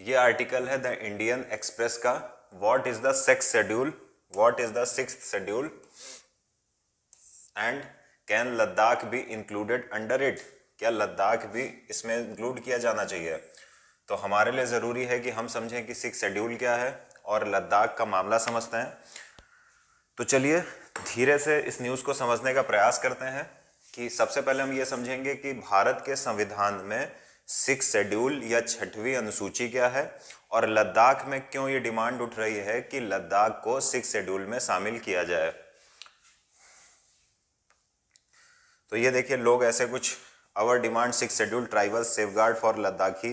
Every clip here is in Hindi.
ये आर्टिकल है द इंडियन एक्सप्रेस का। What is the sixth schedule, what is the sixth schedule and can Ladakh be included under it. क्या लद्दाख भी इसमें इंक्लूड किया जाना चाहिए? तो हमारे लिए ज़रूरी है कि हम समझें कि सिक्स्थ शेड्यूल क्या है और लद्दाख का मामला समझते हैं। तो चलिए धीरे से इस न्यूज़ को समझने का प्रयास करते हैं कि सबसे पहले हम ये समझेंगे कि भारत के संविधान में सिक्स्थ शेड्यूल या छठवीं अनुसूची क्या है और लद्दाख में क्यों ये डिमांड उठ रही है कि लद्दाख को सिक्स्थ शेड्यूल में शामिल किया जाए। तो ये देखिए, लोग ऐसे कुछ our demand sixth schedule tribal safeguard for Ladakhi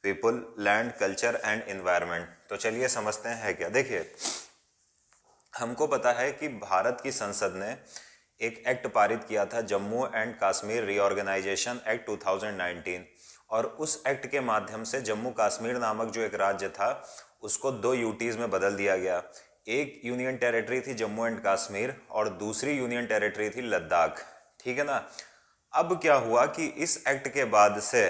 people, land, culture and environment. तो चलिए समझते हैं है क्या। देखिए, हमको पता है कि भारत की संसद ने एक एक्ट पारित किया था, Jammu and Kashmir reorganisation act 2019, और उस एक्ट के माध्यम से जम्मू कश्मीर नामक जो एक राज्य था उसको 2 यूटीज में बदल दिया गया। एक यूनियन टेरिटरी थी जम्मू एंड कश्मीर और दूसरी यूनियन टेरिटरी थी लद्दाख, ठीक है ना। अब क्या हुआ कि इस एक्ट के बाद से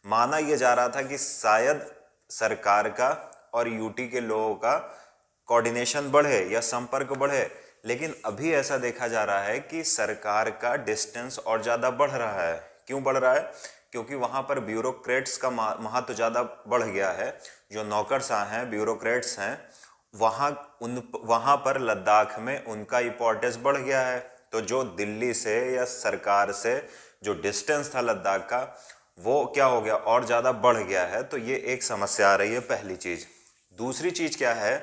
माना यह जा रहा था कि शायद सरकार का और यूटी के लोगों का कोऑर्डिनेशन बढ़े या संपर्क बढ़े, लेकिन अभी ऐसा देखा जा रहा है कि सरकार का डिस्टेंस और ज़्यादा बढ़ रहा है। क्यों बढ़ रहा है? क्योंकि वहाँ पर ब्यूरोक्रेट्स का महत्व ज़्यादा बढ़ गया है। जो नौकरशाह हैं, ब्यूरोक्रेट्स हैं, वहाँ पर लद्दाख में उनका इम्पोर्टेंस बढ़ गया है। तो जो दिल्ली से या सरकार से जो डिस्टेंस था लद्दाख का, वो क्या हो गया, और ज़्यादा बढ़ गया है। तो ये एक समस्या आ रही है, पहली चीज़। दूसरी चीज़ क्या है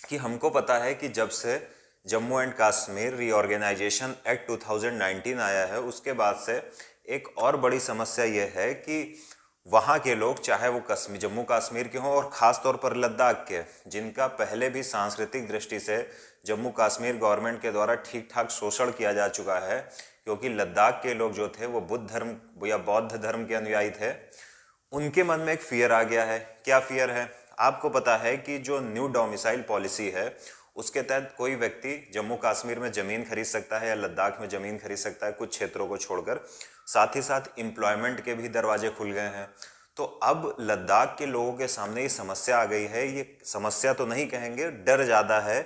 कि हमको पता है कि जब से Jammu and Kashmir reorganisation act 2019 आया है, उसके बाद से एक और बड़ी समस्या यह है कि वहाँ के लोग, चाहे वो जम्मू कश्मीर के हों और ख़ास तौर पर लद्दाख के, जिनका पहले भी सांस्कृतिक दृष्टि से जम्मू कश्मीर गवर्नमेंट के द्वारा ठीक ठाक शोषण किया जा चुका है, क्योंकि लद्दाख के लोग जो थे वो बुद्ध धर्म या बौद्ध धर्म के अनुयायी थे। उनके मन में एक फियर आ गया है। क्या फियर है? आपको पता है कि जो न्यू डोमिसाइल पॉलिसी है उसके तहत कोई व्यक्ति जम्मू कश्मीर में ज़मीन खरीद सकता है या लद्दाख में ज़मीन खरीद सकता है, कुछ क्षेत्रों को छोड़कर। साथ ही साथ एम्प्लॉयमेंट के भी दरवाजे खुल गए हैं। तो अब लद्दाख के लोगों के सामने ये समस्या आ गई है। ये समस्या तो नहीं कहेंगे, डर ज़्यादा है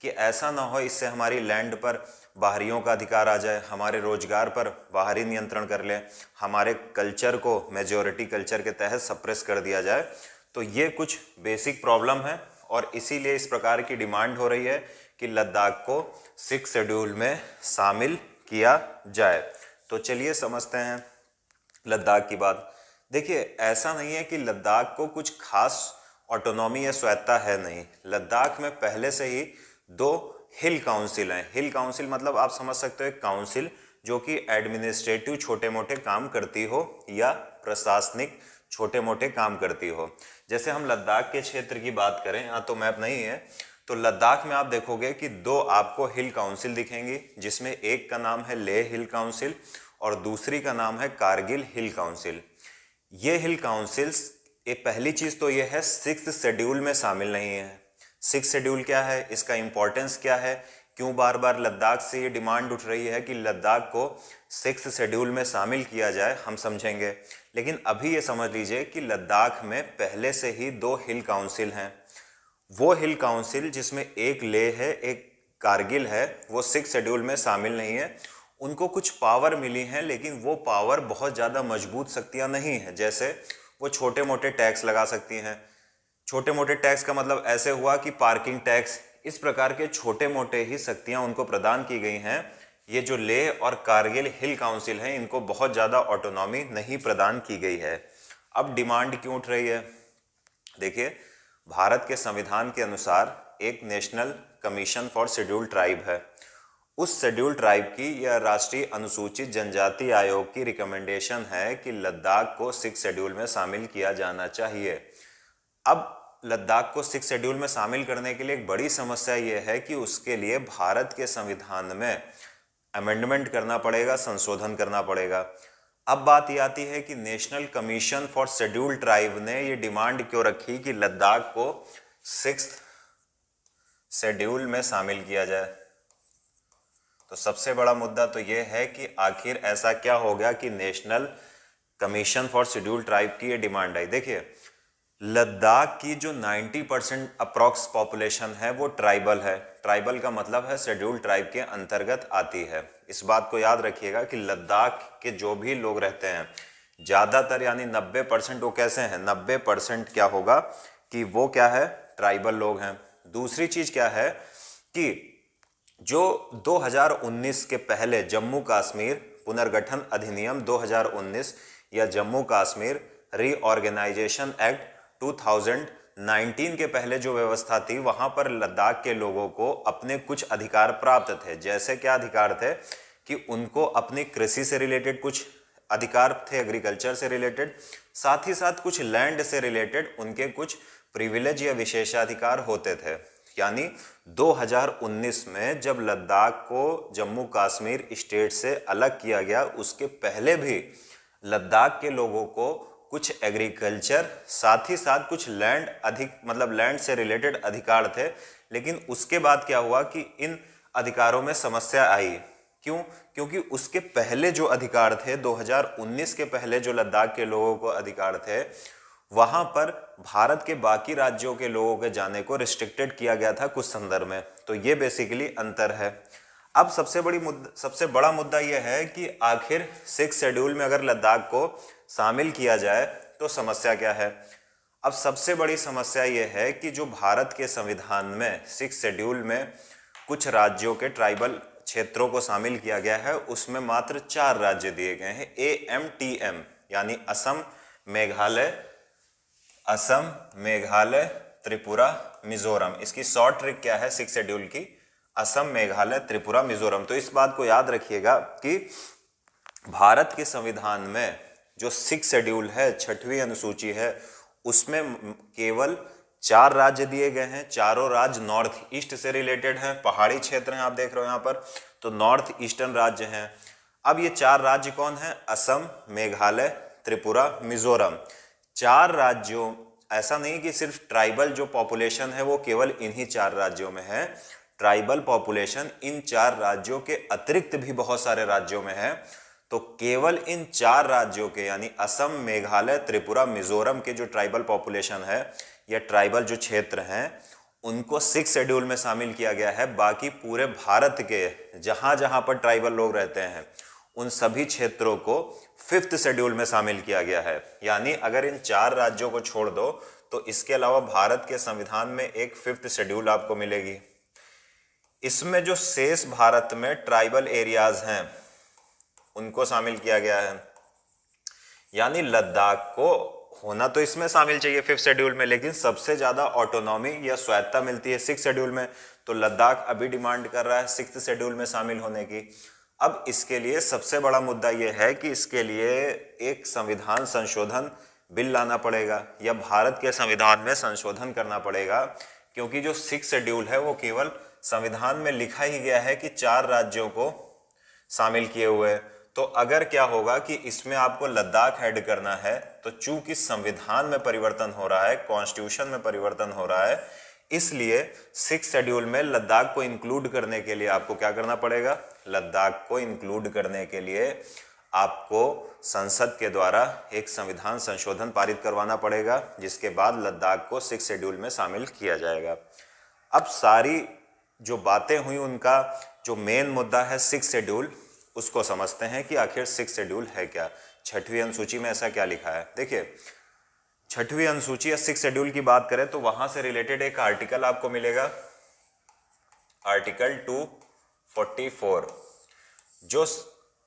कि ऐसा ना हो इससे हमारी लैंड पर बाहरियों का अधिकार आ जाए, हमारे रोजगार पर बाहरी नियंत्रण कर लें, हमारे कल्चर को मेजॉरिटी कल्चर के तहत सप्रेस कर दिया जाए। तो ये कुछ बेसिक प्रॉब्लम है और इसीलिए इस प्रकार की डिमांड हो रही है कि लद्दाख को सिक्स्थ शेड्यूल में शामिल किया जाए। तो चलिए समझते हैं लद्दाख की बात। देखिए, ऐसा नहीं है कि लद्दाख को कुछ खास ऑटोनॉमी या स्वायत्ता है, नहीं। लद्दाख में पहले से ही 2 हिल काउंसिल हैं। हिल काउंसिल मतलब आप समझ सकते हो एक काउंसिल जो कि एडमिनिस्ट्रेटिव छोटे मोटे काम करती हो या प्रशासनिक छोटे मोटे काम करती हो। जैसे हम लद्दाख के क्षेत्र की बात करें, यहाँ तो मैप नहीं है, तो लद्दाख में आप देखोगे कि 2 आपको हिल काउंसिल दिखेंगी, जिसमें एक का नाम है लेह हिल काउंसिल और दूसरी का नाम है कारगिल हिल काउंसिल। ये हिल काउंसिल्स, ये पहली चीज़ तो ये है सिक्स्थ शेड्यूल में शामिल नहीं है। सिक्स्थ शेड्यूल क्या है, इसका इंपॉर्टेंस क्या है, क्यों बार बार लद्दाख से ये डिमांड उठ रही है कि लद्दाख को सिक्स्थ शेड्यूल में शामिल किया जाए, हम समझेंगे। लेकिन अभी ये समझ लीजिए कि लद्दाख में पहले से ही 2 हिल काउंसिल हैं। वो हिल काउंसिल जिसमें एक लेह है, एक कारगिल है, वो सिक्स्थ शेड्यूल में शामिल नहीं है। उनको कुछ पावर मिली हैं, लेकिन वो पावर बहुत ज़्यादा मजबूत शक्तियाँ नहीं है। जैसे वो छोटे मोटे टैक्स लगा सकती हैं। छोटे मोटे टैक्स का मतलब ऐसे हुआ कि पार्किंग टैक्स, इस प्रकार के छोटे मोटे ही शक्तियाँ उनको प्रदान की गई हैं। ये जो लेह और कारगिल हिल काउंसिल हैं, इनको बहुत ज़्यादा ऑटोनॉमी नहीं प्रदान की गई है। अब डिमांड क्यों उठ रही है? देखिए, भारत के संविधान के अनुसार एक national commission for scheduled tribe है। उस शेड्यूल्ड ट्राइब की या राष्ट्रीय अनुसूचित जनजाति आयोग की रिकमेंडेशन है कि लद्दाख को सिक्स्थ शेड्यूल में शामिल किया जाना चाहिए। अब लद्दाख को सिक्स्थ शेड्यूल में शामिल करने के लिए एक बड़ी समस्या यह है कि उसके लिए भारत के संविधान में अमेंडमेंट करना पड़ेगा, संशोधन करना पड़ेगा। अब बात ये आती है कि national commission for scheduled tribe ने ये डिमांड क्यों रखी कि लद्दाख को सिक्स्थ शेड्यूल में शामिल किया जाए। तो सबसे बड़ा मुद्दा तो ये है कि आखिर ऐसा क्या हो गया कि national commission for scheduled tribe की ये डिमांड आई। देखिए, लद्दाख की जो 90% अप्रॉक्स पॉपुलेशन है वो ट्राइबल है। ट्राइबल का मतलब है शेड्यूल ट्राइब के अंतर्गत आती है। इस बात को याद रखिएगा कि लद्दाख के जो भी लोग रहते हैं ज़्यादातर यानी 90% वो कैसे हैं, 90% क्या होगा कि वो क्या है, ट्राइबल लोग हैं। दूसरी चीज़ क्या है कि जो 2019 के पहले जम्मू कश्मीर पुनर्गठन अधिनियम 2019 या जम्मू कश्मीर रीऑर्गेनाइजेशन एक्ट 2019 के पहले जो व्यवस्था थी, वहां पर लद्दाख के लोगों को अपने कुछ अधिकार प्राप्त थे। जैसे क्या अधिकार थे कि उनको अपनी कृषि से रिलेटेड कुछ अधिकार थे, एग्रीकल्चर से रिलेटेड, साथ ही साथ कुछ लैंड से रिलेटेड उनके कुछ प्रिविलेज या विशेषाधिकार होते थे। यानी 2019 में जब लद्दाख को जम्मू कश्मीर स्टेट से अलग किया गया, उसके पहले भी लद्दाख के लोगों को कुछ एग्रीकल्चर साथ ही साथ कुछ लैंड मतलब लैंड से रिलेटेड अधिकार थे। लेकिन उसके बाद क्या हुआ कि इन अधिकारों में समस्या आई। क्यों? क्योंकि उसके पहले जो अधिकार थे, 2019 के पहले जो लद्दाख के लोगों को अधिकार थे, वहां पर भारत के बाकी राज्यों के लोगों के जाने को रिस्ट्रिक्टेड किया गया था कुछ संदर्भ में। तो ये बेसिकली अंतर है। अब सबसे बड़ा मुद्दा यह है कि आखिर 6 शेड्यूल में अगर लद्दाख को शामिल किया जाए तो समस्या क्या है। अब सबसे बड़ी समस्या यह है कि जो भारत के संविधान में 6 शेड्यूल में कुछ राज्यों के ट्राइबल क्षेत्रों को शामिल किया गया है, उसमें मात्र 4 राज्य दिए गए हैं, AMTM, यानी असम, मेघालय, त्रिपुरा, मिजोरम। इसकी शॉर्ट ट्रिक क्या है 6 शेड्यूल की? असम, मेघालय, त्रिपुरा, मिजोरम। तो इस बात को याद रखिएगा कि भारत के संविधान में जो 6 शेड्यूल है, 6वीं अनुसूची है, उसमें केवल 4 राज्य दिए गए हैं। चारों राज्य नॉर्थ ईस्ट से रिलेटेड हैं, पहाड़ी क्षेत्र हैं, आप देख रहे हो यहाँ पर, तो नॉर्थ ईस्टर्न राज्य हैं। अब ये 4 राज्य कौन है? असम, मेघालय, त्रिपुरा, मिजोरम। 4 राज्यों, ऐसा नहीं कि सिर्फ ट्राइबल जो पॉपुलेशन है वो केवल इन्हीं 4 राज्यों में है। ट्राइबल पॉपुलेशन इन 4 राज्यों के अतिरिक्त भी बहुत सारे राज्यों में है। तो केवल इन 4 राज्यों के यानी असम, मेघालय, त्रिपुरा, मिजोरम के जो ट्राइबल पॉपुलेशन है या ट्राइबल जो क्षेत्र हैं, उनको 6 शेड्यूल में शामिल किया गया है। बाकी पूरे भारत के जहां जहां पर ट्राइबल लोग रहते हैं, उन सभी क्षेत्रों को 5th शेड्यूल में शामिल किया गया है। यानी अगर इन 4 राज्यों को छोड़ दो तो इसके अलावा भारत के संविधान में एक 5th शेड्यूल आपको मिलेगी। इसमें जो शेष भारत में ट्राइबल एरियाज हैं उनको शामिल किया गया है। यानी लद्दाख को होना तो इसमें शामिल चाहिए 5th शेड्यूल में, लेकिन सबसे ज्यादा ऑटोनॉमी या स्वायत्ता मिलती है 6 शेड्यूल में। तो लद्दाख अभी डिमांड कर रहा है 6th शेड्यूल में शामिल होने की। अब इसके लिए सबसे बड़ा मुद्दा यह है कि इसके लिए एक संविधान संशोधन बिल लाना पड़ेगा या भारत के संविधान में संशोधन करना पड़ेगा, क्योंकि जो 6 शेड्यूल है वो केवल संविधान में लिखा ही गया है कि 4 राज्यों को शामिल किए हुए। तो अगर क्या होगा कि इसमें आपको लद्दाख ऐड करना है, तो चूंकि संविधान में परिवर्तन हो रहा है, कॉन्स्टिट्यूशन में परिवर्तन हो रहा है, इसलिए 6 शेड्यूल में लद्दाख को इंक्लूड करने के लिए आपको क्या करना पड़ेगा? लद्दाख को इंक्लूड करने के लिए आपको संसद के द्वारा एक संविधान संशोधन पारित करवाना पड़ेगा, जिसके बाद लद्दाख को 6 शेड्यूल में शामिल किया जाएगा। अब सारी जो बातें हुई, उनका जो मेन मुद्दा है 6 शेड्यूल, उसको समझते हैं कि आखिर 6 शेड्यूल है क्या। 6वीं अनुसूची में ऐसा क्या लिखा है? देखिए, 6वीं अनुसूची या 6 शेड्यूल की बात करें तो वहां से रिलेटेड एक आर्टिकल आपको मिलेगा, आर्टिकल 244, जो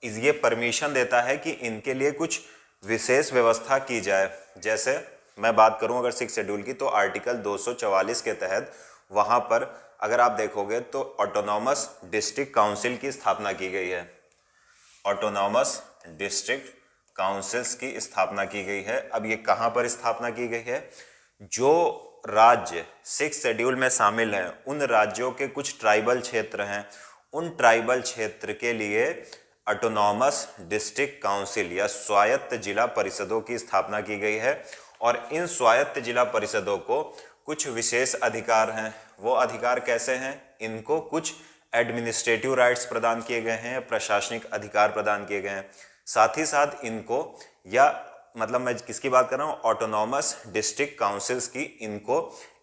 ये परमिशन देता है कि इनके लिए कुछ विशेष व्यवस्था की जाए। जैसे मैं बात करूं अगर 6 शेड्यूल की, तो आर्टिकल 244 के तहत वहां पर अगर आप देखोगे तो ऑटोनॉमस डिस्ट्रिक्ट काउंसिल की स्थापना की गई है। ऑटोनॉमस डिस्ट्रिक्ट काउंसिल्स की स्थापना की गई है। अब ये कहां पर स्थापना की गई है? जो राज्य 6 शेड्यूल में शामिल हैं, उन राज्यों के कुछ ट्राइबल क्षेत्र हैं, उन ट्राइबल क्षेत्र के लिए ऑटोनॉमस डिस्ट्रिक्ट काउंसिल या स्वायत्त जिला परिषदों की स्थापना की गई है। और इन स्वायत्त जिला परिषदों को कुछ विशेष अधिकार हैं। वो अधिकार कैसे हैं? इनको कुछ एडमिनिस्ट्रेटिव राइट्स प्रदान किए गए हैं, प्रशासनिक अधिकार प्रदान किए गए हैं। साथ ही साथ इनको या मतलब मैं किसकी बात कर रहा हूँ, ऑटोनॉमस डिस्ट्रिक्ट काउंसिल्स की। इनको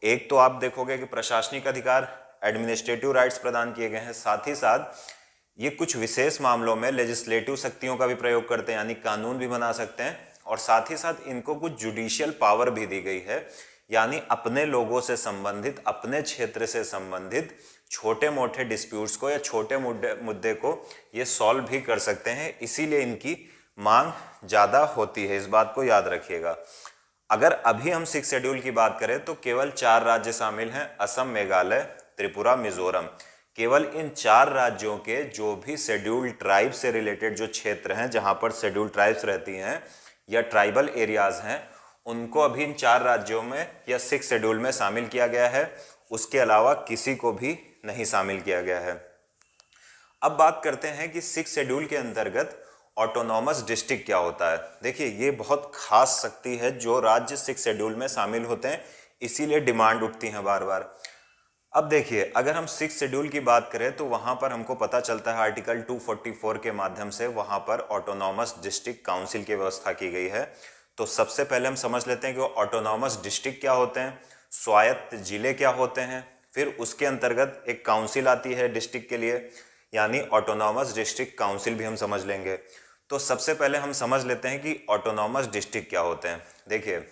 एक तो आप देखोगे कि प्रशासनिक अधिकार, एडमिनिस्ट्रेटिव राइट्स प्रदान किए गए हैं, साथ ही साथ ये कुछ विशेष मामलों में लेजिस्लेटिव शक्तियों का भी प्रयोग करते हैं, यानी कानून भी बना सकते हैं, और साथ ही साथ इनको कुछ जुडिशियल पावर भी दी गई है, यानी अपने लोगों से संबंधित, अपने क्षेत्र से संबंधित छोटे मोटे डिस्प्यूट्स को या छोटे मुद्दे को ये सॉल्व भी कर सकते हैं। इसीलिए इनकी मांग ज़्यादा होती है, इस बात को याद रखिएगा। अगर अभी हम 6 शेड्यूल की बात करें तो केवल 4 राज्य शामिल हैं, असम, मेघालय, त्रिपुरा, मिजोरम। केवल इन 4 राज्यों के जो भी शेड्यूल ट्राइब से रिलेटेड जो क्षेत्र हैं, जहां पर शेड्यूल ट्राइब्स रहती हैं या ट्राइबल एरियाज हैं, उनको अभी इन 4 राज्यों में या 6 शेड्यूल में शामिल किया गया है। उसके अलावा किसी को भी नहीं शामिल किया गया है। अब बात करते हैं कि 6 शेड्यूल के अंतर्गत ऑटोनॉमस डिस्ट्रिक्ट क्या होता है। देखिए, ये बहुत खास शक्ति है जो राज्य 6 शेड्यूल में शामिल होते हैं, इसीलिए डिमांड उठती है बार बार। अब देखिए, अगर हम 6 शेड्यूल की बात करें तो वहां पर हमको पता चलता है आर्टिकल 244 के माध्यम से वहां पर ऑटोनॉमस डिस्ट्रिक्ट काउंसिल की व्यवस्था की गई है। तो सबसे पहले हम समझ लेते हैं कि ऑटोनॉमस डिस्ट्रिक्ट क्या होते हैं, स्वायत्त जिले क्या होते हैं, फिर उसके अंतर्गत एक काउंसिल आती है डिस्ट्रिक्ट के लिए, यानी ऑटोनॉमस डिस्ट्रिक्ट काउंसिल भी हम समझ लेंगे। तो सबसे पहले हम समझ लेते हैं कि ऑटोनॉमस डिस्ट्रिक्ट क्या होते हैं। देखिए,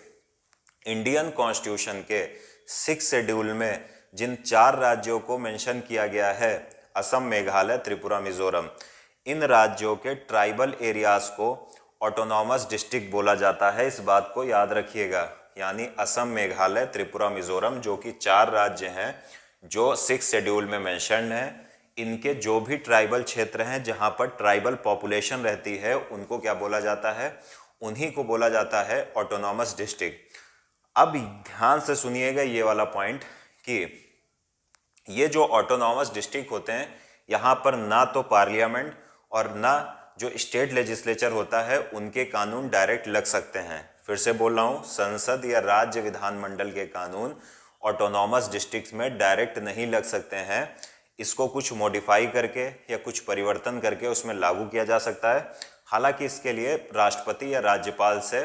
इंडियन कॉन्स्टिट्यूशन के 6 शेड्यूल में जिन 4 राज्यों को मेंशन किया गया है, असम, मेघालय, त्रिपुरा, मिजोरम, इन राज्यों के ट्राइबल एरियाज को ऑटोनॉमस डिस्ट्रिक्ट बोला जाता है, इस बात को याद रखिएगा। यानी असम, मेघालय, त्रिपुरा, मिजोरम जो कि 4 राज्य हैं जो 6 शेड्यूल में मेंशन्ड हैं, इनके जो भी ट्राइबल क्षेत्र हैं जहां पर ट्राइबल पॉपुलेशन रहती है, उनको क्या बोला जाता है, उन्हीं को बोला जाता है ऑटोनॉमस डिस्ट्रिक्ट। अब ध्यान से सुनिएगा ये वाला पॉइंट कि ये जो ऑटोनॉमस डिस्ट्रिक्ट होते हैं, यहाँ पर ना तो पार्लियामेंट और ना जो स्टेट लेजिस्लेचर होता है उनके कानून डायरेक्ट लग सकते हैं। फिर से बोल रहा हूँ, संसद या राज्य विधानमंडल के कानून ऑटोनॉमस डिस्ट्रिक्ट में डायरेक्ट नहीं लग सकते हैं। इसको कुछ मॉडिफाई करके या कुछ परिवर्तन करके उसमें लागू किया जा सकता है। हालांकि इसके लिए राष्ट्रपति या राज्यपाल से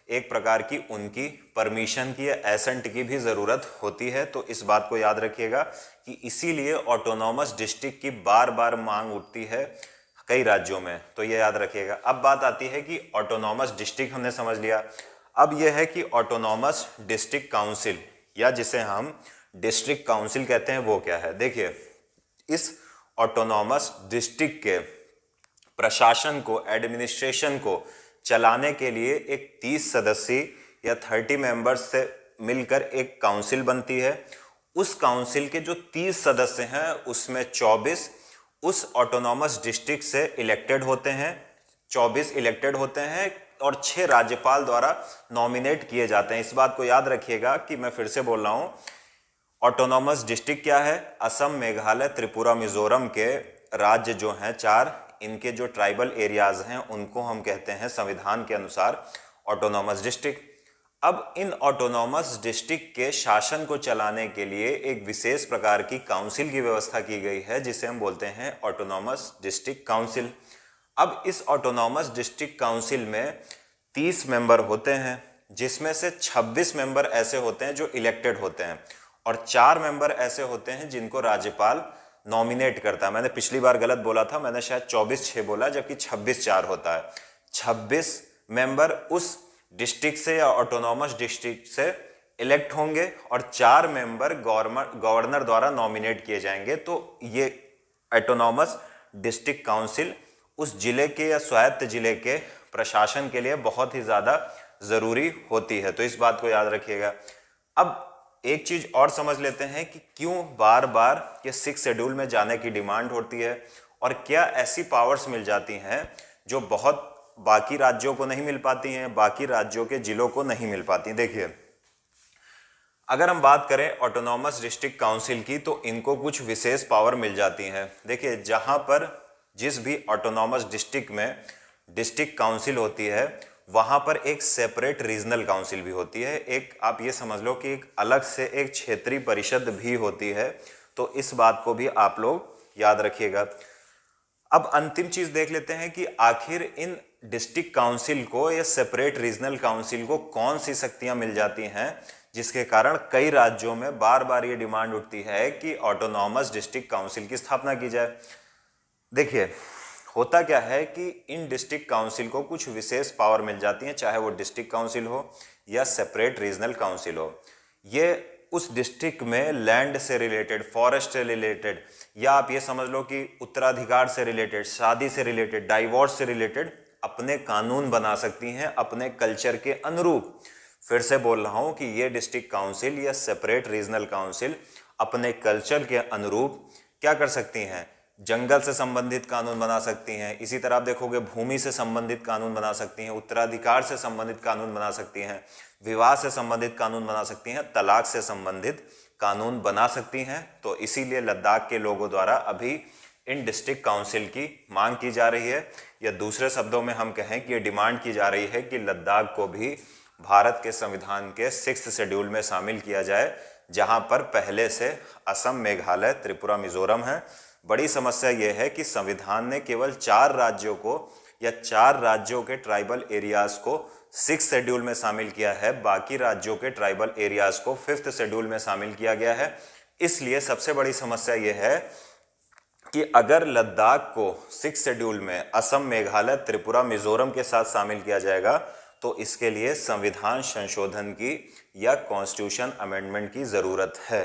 एक प्रकार की उनकी परमिशन की या एसेंट की भी ज़रूरत होती है। तो इस बात को याद रखिएगा कि इसीलिए ऑटोनॉमस डिस्ट्रिक्ट की बार बार मांग उठती है कई राज्यों में, तो ये याद रखिएगा। अब बात आती है कि ऑटोनॉमस डिस्ट्रिक्ट हमने समझ लिया, अब यह है कि ऑटोनॉमस डिस्ट्रिक्ट काउंसिल या जिसे हम डिस्ट्रिक्ट काउंसिल कहते हैं वो क्या है। देखिए, इस ऑटोनॉमस डिस्ट्रिक्ट के प्रशासन को, एडमिनिस्ट्रेशन को चलाने के लिए एक 30 सदस्यीय या 30 मेंबर्स से मिलकर एक काउंसिल बनती है। उस काउंसिल के जो 30 सदस्य हैं उसमें 24 उस ऑटोनॉमस डिस्ट्रिक्ट से इलेक्टेड होते हैं, 24 इलेक्टेड होते हैं और 6 राज्यपाल द्वारा नॉमिनेट किए जाते हैं। इस बात को याद रखिएगा कि मैं फिर से बोल रहा हूं, ऑटोनॉमस डिस्ट्रिक्ट क्या है, असम, मेघालय, त्रिपुरा, मिजोरम के राज्य जो हैं 4, इनके जो ट्राइबल एरियाज हैं उनको हम कहते हैं संविधान के अनुसार ऑटोनॉमस डिस्ट्रिक्ट। अब इन ऑटोनॉमस डिस्ट्रिक्ट के शासन को चलाने के लिए एक विशेष प्रकार की काउंसिल की व्यवस्था की गई है जिसे हम बोलते हैं ऑटोनॉमस डिस्ट्रिक्ट काउंसिल। अब इस ऑटोनॉमस डिस्ट्रिक्ट काउंसिल में 30 मेंबर होते हैं, जिसमें से 26 मेंबर ऐसे होते हैं जो इलेक्टेड होते हैं और 4 मेंबर ऐसे होते हैं जिनको राज्यपाल नॉमिनेट करता है। मैंने पिछली बार गलत बोला था, मैंने शायद 24-6 बोला, जबकि 26-4 होता है। 26 मेंबर उस डिस्ट्रिक्ट से या ऑटोनॉमस डिस्ट्रिक्ट से इलेक्ट होंगे और 4 मेंबर गवर्नर द्वारा नॉमिनेट किए जाएंगे। तो ये ऑटोनॉमस डिस्ट्रिक्ट काउंसिल उस जिले के या स्वायत्त जिले के प्रशासन के लिए बहुत ही ज़्यादा ज़रूरी होती है, तो इस बात को याद रखिएगा। अब एक चीज़ और समझ लेते हैं कि क्यों बार बार ये 6 शेड्यूल में जाने की डिमांड होती है और क्या ऐसी पावर्स मिल जाती हैं जो बहुत बाकी राज्यों को नहीं मिल पाती हैं, बाकी राज्यों के जिलों को नहीं मिल पाती। देखिए, अगर हम बात करें ऑटोनॉमस डिस्ट्रिक्ट काउंसिल की तो इनको कुछ विशेष पावर मिल जाती हैं। देखिए, जहां पर जिस भी ऑटोनॉमस डिस्ट्रिक्ट में डिस्ट्रिक्ट काउंसिल होती है वहां पर एक सेपरेट रीजनल काउंसिल भी होती है, एक आप ये समझ लो कि एक अलग से एक क्षेत्रीय परिषद भी होती है। तो इस बात को भी आप लोग याद रखिएगा। अब अंतिम चीज देख लेते हैं कि आखिर इन डिस्ट्रिक्ट काउंसिल को या सेपरेट रीजनल काउंसिल को कौन सी शक्तियां मिल जाती हैं जिसके कारण कई राज्यों में बार बार ये डिमांड उठती है कि ऑटोनॉमस डिस्ट्रिक्ट काउंसिल की स्थापना की जाए। देखिए, होता क्या है कि इन डिस्ट्रिक्ट काउंसिल को कुछ विशेष पावर मिल जाती हैं, चाहे वो डिस्ट्रिक्ट काउंसिल हो या सेपरेट रीजनल काउंसिल हो। ये उस डिस्ट्रिक्ट में लैंड से रिलेटेड, फॉरेस्ट से रिलेटेड, या आप ये समझ लो कि उत्तराधिकार से रिलेटेड, शादी से रिलेटेड, डाइवोर्स से रिलेटेड अपने कानून बना सकती हैं अपने कल्चर के अनुरूप। फिर से बोल रहा हूं कि ये डिस्ट्रिक्ट काउंसिल या सेपरेट रीजनल काउंसिल अपने कल्चर के अनुरूप क्या कर सकती हैं, जंगल से संबंधित कानून बना सकती हैं। इसी तरह आप देखोगे भूमि से संबंधित कानून बना सकती हैं, उत्तराधिकार से संबंधित कानून बना सकती हैं, विवाह से संबंधित कानून बना सकती हैं, तलाक से संबंधित कानून बना सकती हैं। तो इसीलिए लद्दाख के लोगों द्वारा अभी इन डिस्ट्रिक्ट काउंसिल की मांग की जा रही है, या दूसरे शब्दों में हम कहें कि ये डिमांड की जा रही है कि लद्दाख को भी भारत के संविधान के 6th शेड्यूल में शामिल किया जाए, जहां पर पहले से असम, मेघालय, त्रिपुरा, मिजोरम है। बड़ी समस्या यह है कि संविधान ने केवल 4 राज्यों को या 4 राज्यों के ट्राइबल एरियाज को 6th शेड्यूल में शामिल किया है, बाकी राज्यों के ट्राइबल एरियाज को 5th शेड्यूल में शामिल किया गया है। इसलिए सबसे बड़ी समस्या यह है कि अगर लद्दाख को 6th शेड्यूल में असम, मेघालय, त्रिपुरा, मिजोरम के साथ शामिल किया जाएगा तो इसके लिए संविधान संशोधन की या कॉन्स्टिट्यूशन अमेंडमेंट की ज़रूरत है।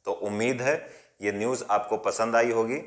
तो उम्मीद है ये न्यूज़ आपको पसंद आई होगी।